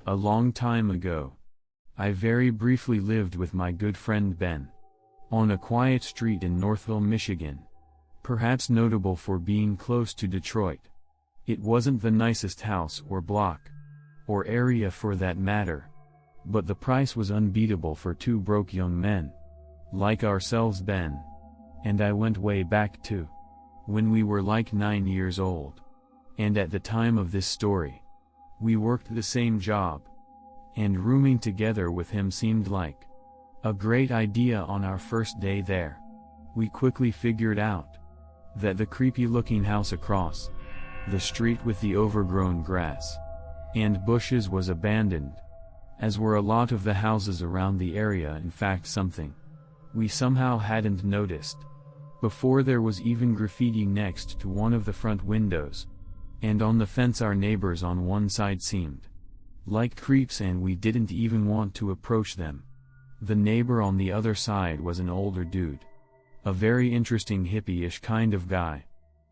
A long time ago, I very briefly lived with my good friend Ben, on a quiet street in Northville, Michigan, perhaps notable for being close to Detroit. It wasn't the nicest house or block, or area for that matter, but the price was unbeatable for two broke young men, like ourselves. Ben and I went way back to when we were like 9 years old, and at the time of this story, we worked the same job, and rooming together with him seemed like a great idea on our first day there. We quickly figured out that the creepy-looking house across the street with the overgrown grass and bushes was abandoned, as were a lot of the houses around the area. In fact, something we somehow hadn't noticed before: there was even graffiti next to one of the front windows, and on the fence our neighbors on one side seemed like creeps, and we didn't even want to approach them. The neighbor on the other side was an older dude, a very interesting hippie-ish kind of guy.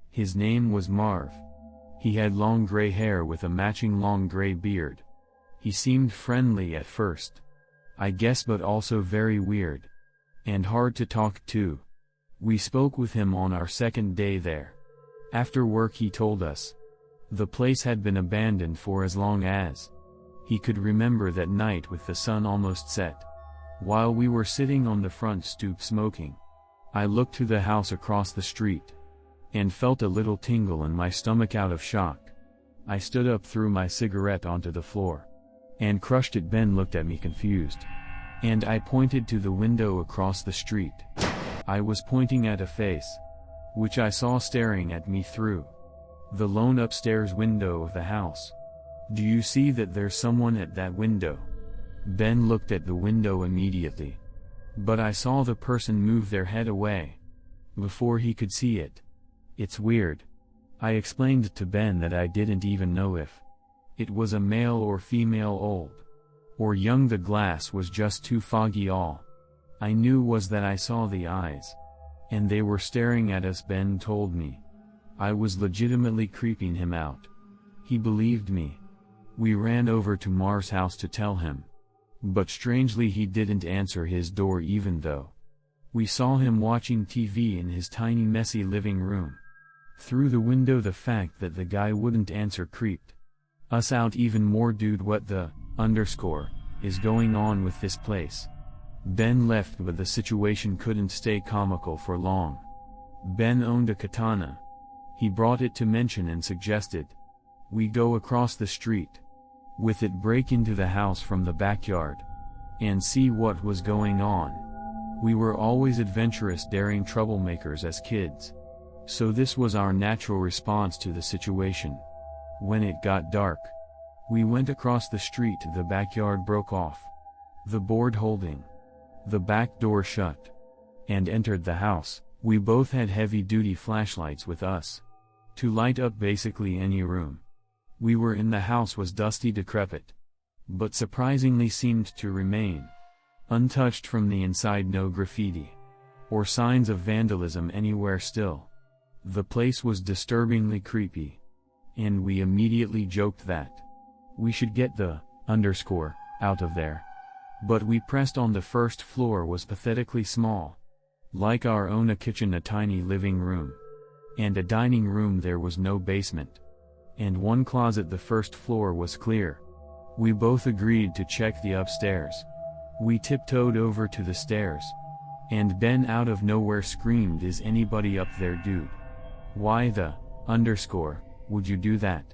His name was Marv. He had long gray hair with a matching long gray beard. He seemed friendly at first, I guess, but also very weird and hard to talk to. We spoke with him on our second day there. After work he told us the place had been abandoned for as long as he could remember. That night, with the sun almost set, while we were sitting on the front stoop smoking, I looked to the house across the street and felt a little tingle in my stomach. Out of shock, I stood up, threw my cigarette onto the floor, and crushed it. Ben looked at me confused, and I pointed to the window across the street. I was pointing at a face, which I saw staring at me through the lone upstairs window of the house. Do you see that there's someone at that window? Ben looked at the window immediately, but I saw the person move their head away before he could see it. It's weird. I explained to Ben that I didn't even know if it was a male or female, old or young. The glass was just too foggy. All I knew was that I saw the eyes, and they were staring at us. Ben told me I was legitimately creeping him out. He believed me. We ran over to Marv's house to tell him, but strangely he didn't answer his door, even though we saw him watching TV in his tiny messy living room through the window. The fact that the guy wouldn't answer creeped us out even more. Dude, what the underscore is going on with this place? Ben left, but the situation couldn't stay comical for long. Ben owned a katana. He brought it to mention and suggested we go across the street with it, break into the house from the backyard, and see what was going on. We were always adventurous, daring troublemakers as kids, so this was our natural response to the situation. When it got dark, we went across the street. The backyard broke off, the board holding the back door shut, and entered the house. We both had heavy-duty flashlights with us to light up basically any room we were in. The house was dusty, decrepit, but surprisingly seemed to remain untouched from the inside. No graffiti or signs of vandalism anywhere. Still, the place was disturbingly creepy, and we immediately joked that we should get the underscore out of there. But we pressed on. The first floor was pathetically small, like our own, a kitchen, a tiny living room, and a dining room. There was no basement, and one closet. The first floor was clear. We both agreed to check the upstairs. We tiptoed over to the stairs, and Ben out of nowhere screamed, "Is anybody up there, dude? Why the underscore would you do that?"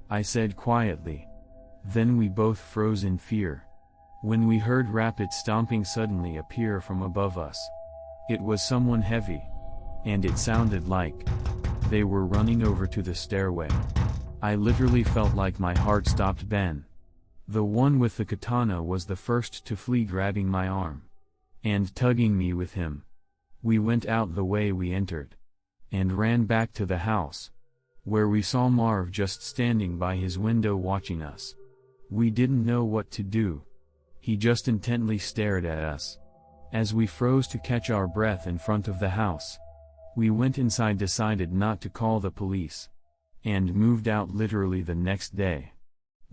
I said quietly. Then we both froze in fear when we heard rapid stomping suddenly appear from above us. It was someone heavy, and it sounded like they were running over to the stairway. I literally felt like my heart stopped. Ben, the one with the katana, was the first to flee, grabbing my arm and tugging me with him. We went out the way we entered and ran back to the house, where we saw Marv just standing by his window watching us. We didn't know what to do. He just intently stared at us as we froze to catch our breath in front of the house. We went inside, decided not to call the police, and moved out literally the next day.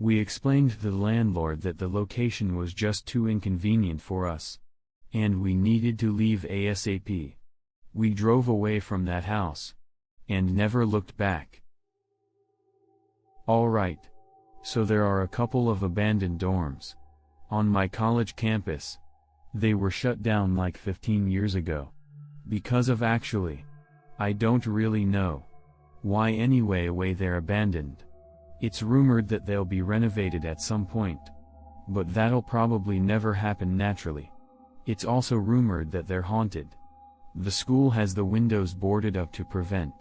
We explained to the landlord that the location was just too inconvenient for us, and we needed to leave ASAP. We drove away from that house, and never looked back. Alright. So there are a couple of abandoned dorms on my college campus. They were shut down like 15 years ago. Because of I don't really know why anyway they're abandoned. It's rumored that they'll be renovated at some point, but that'll probably never happen naturally. It's also rumored that they're haunted. The school has the windows boarded up to prevent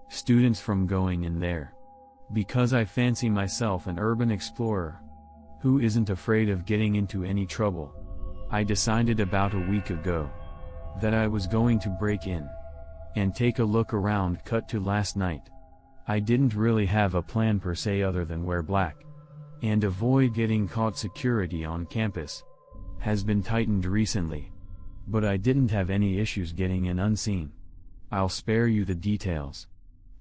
students from going in there. Because I fancy myself an urban explorer who isn't afraid of getting into any trouble, I decided about a week ago that I was going to break in and take a look around. Cut to last night. I didn't really have a plan per se other than wear black and avoid getting caught. Security on campus has been tightened recently, but I didn't have any issues getting in unseen. I'll spare you the details,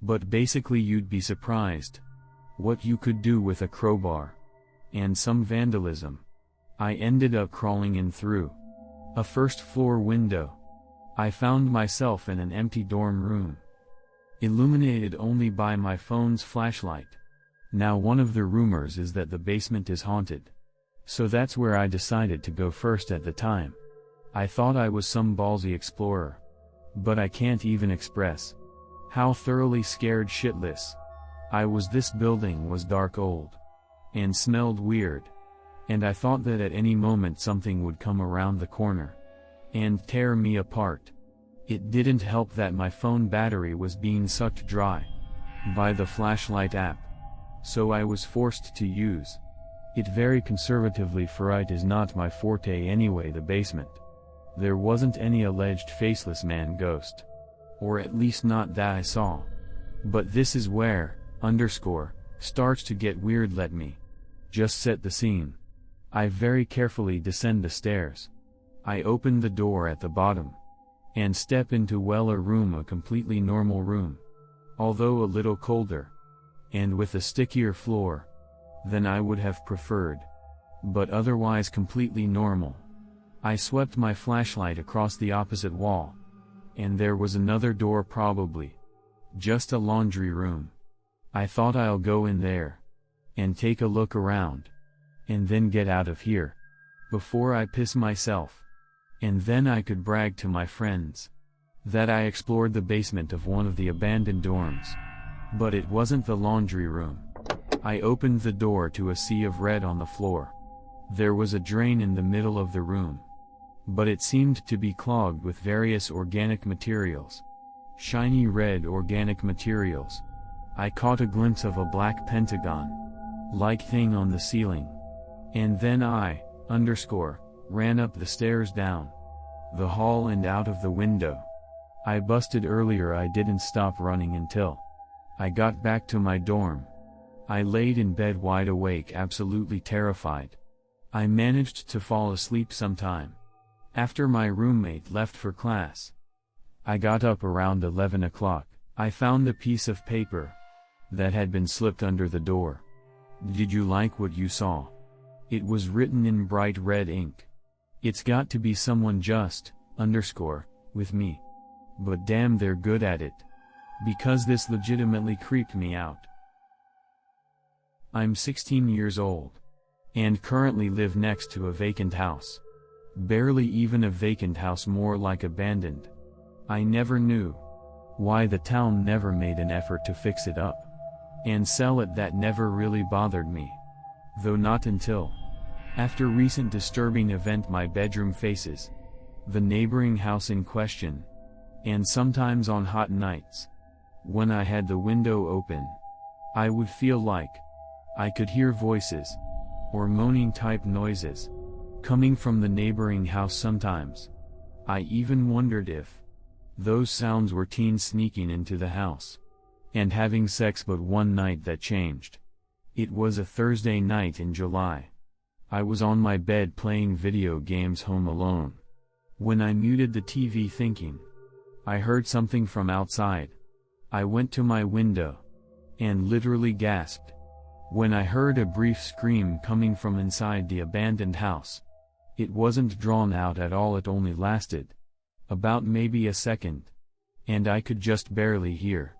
but basically you'd be surprised what you could do with a crowbar and some vandalism. I ended up crawling in through a first-floor window. I found myself in an empty dorm room, illuminated only by my phone's flashlight. Now one of the rumors is that the basement is haunted, so that's where I decided to go first. At the time, I thought I was some ballsy explorer, but I can't even express how thoroughly scared shitless I was. This building was dark, old, and smelled weird, and I thought that at any moment something would come around the corner and tear me apart. It didn't help that my phone battery was being sucked dry by the flashlight app, so I was forced to use it very conservatively, for it is not my forte anyway. The basement, there wasn't any alleged faceless man ghost, or at least not that I saw. But this is where starts to get weird. Let me just set the scene. I very carefully descend the stairs. I open the door at the bottom and step into a room, a completely normal room, although a little colder and with a stickier floor than I would have preferred, but otherwise completely normal. I swept my flashlight across the opposite wall, and there was another door, probably just a laundry room. I thought I'll go in there and take a look around, and then get out of here before I piss myself. And then I could brag to my friends that I explored the basement of one of the abandoned dorms. But it wasn't the laundry room. I opened the door to a sea of red on the floor. There was a drain in the middle of the room, but it seemed to be clogged with various organic materials. Shiny red organic materials. I caught a glimpse of a black pentagon-like thing on the ceiling. And then I ran up the stairs, down the hall, and out of the window. I busted earlier. I didn't stop running until I got back to my dorm. I laid in bed wide awake, absolutely terrified. I managed to fall asleep sometime after my roommate left for class. I got up around 11 o'clock. I found a piece of paper that had been slipped under the door. Did you like what you saw? It was written in bright red ink. It's got to be someone just with me. But damn, they're good at it. Because this legitimately creeped me out. I'm 16 years old and currently live next to a vacant house. Barely even a vacant house, more like abandoned. I never knew why the town never made an effort to fix it up and sell it. That never really bothered me, though not until after recent disturbing event. My bedroom faces the neighboring house in question, and sometimes on hot nights, when I had the window open, I would feel like I could hear voices or moaning type noises coming from the neighboring house. Sometimes I even wondered if those sounds were teens sneaking into the house and having sex. But one night that changed. It was a Thursday night in July. I was on my bed playing video games home alone when I muted the TV, thinking I heard something from outside. I went to my window and literally gasped when I heard a brief scream coming from inside the abandoned house. It wasn't drawn out at all, it only lasted about maybe a second. And I could just barely hear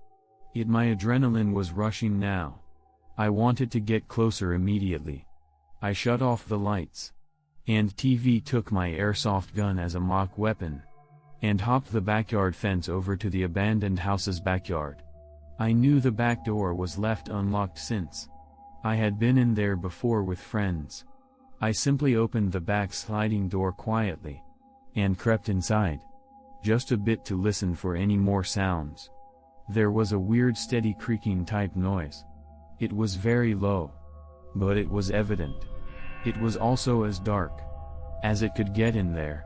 it. My adrenaline was rushing now. I wanted to get closer immediately. I shut off the lights and TV, took my airsoft gun as a mock weapon, and hopped the backyard fence over to the abandoned house's backyard. I knew the back door was left unlocked since I had been in there before with friends. I simply opened the back sliding door quietly and crept inside, just a bit to listen for any more sounds. There was a weird steady creaking type noise. It was very low, but it was evident. It was also as dark as it could get in there.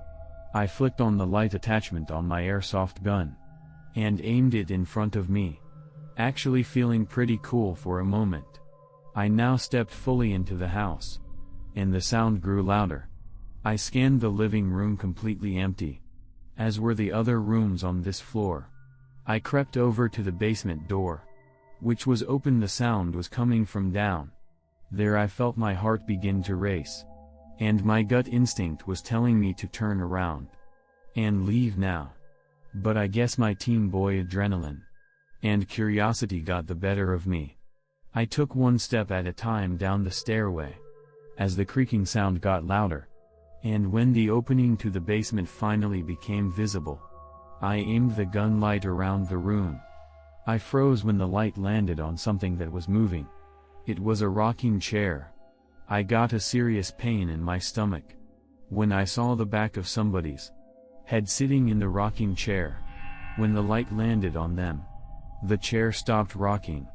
I flicked on the light attachment on my airsoft gun and aimed it in front of me, actually feeling pretty cool for a moment. I now stepped fully into the house, and the sound grew louder. I scanned the living room, completely empty, as were the other rooms on this floor. I crept over to the basement door, which was open. The sound was coming from down there. I felt my heart begin to race, and my gut instinct was telling me to turn around and leave now. But I guess my teen boy adrenaline and curiosity got the better of me. I took one step at a time down the stairway, as the creaking sound got louder, and when the opening to the basement finally became visible, I aimed the gun light around the room. I froze when the light landed on something that was moving. It was a rocking chair. I got a serious pain in my stomach when I saw the back of somebody's head sitting in the rocking chair. When the light landed on them, the chair stopped rocking.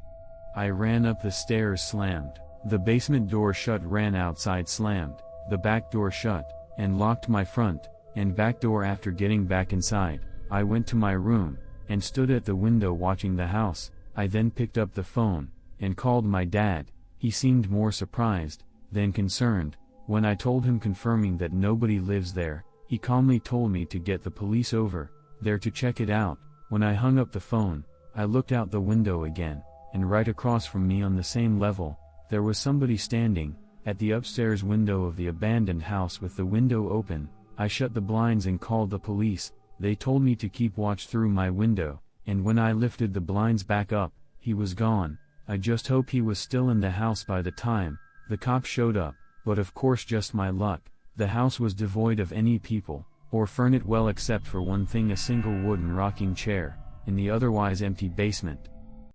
I ran up the stairs, slammed the basement door shut, ran outside, slammed the back door shut, and locked my front and back door. After getting back inside, I went to my room and stood at the window watching the house. I then picked up the phone and called my dad. He seemed more surprised than concerned. When I told him, confirming that nobody lives there, he calmly told me to get the police over there to check it out. When I hung up the phone, I looked out the window again, and right across from me on the same level, there was somebody standing at the upstairs window of the abandoned house with the window open. I shut the blinds and called the police. They told me to keep watch through my window, and when I lifted the blinds back up, he was gone. I just hope he was still in the house by the time the cops showed up, but of course just my luck. The house was devoid of any people or furniture, well except for one thing, a single wooden rocking chair in the otherwise empty basement.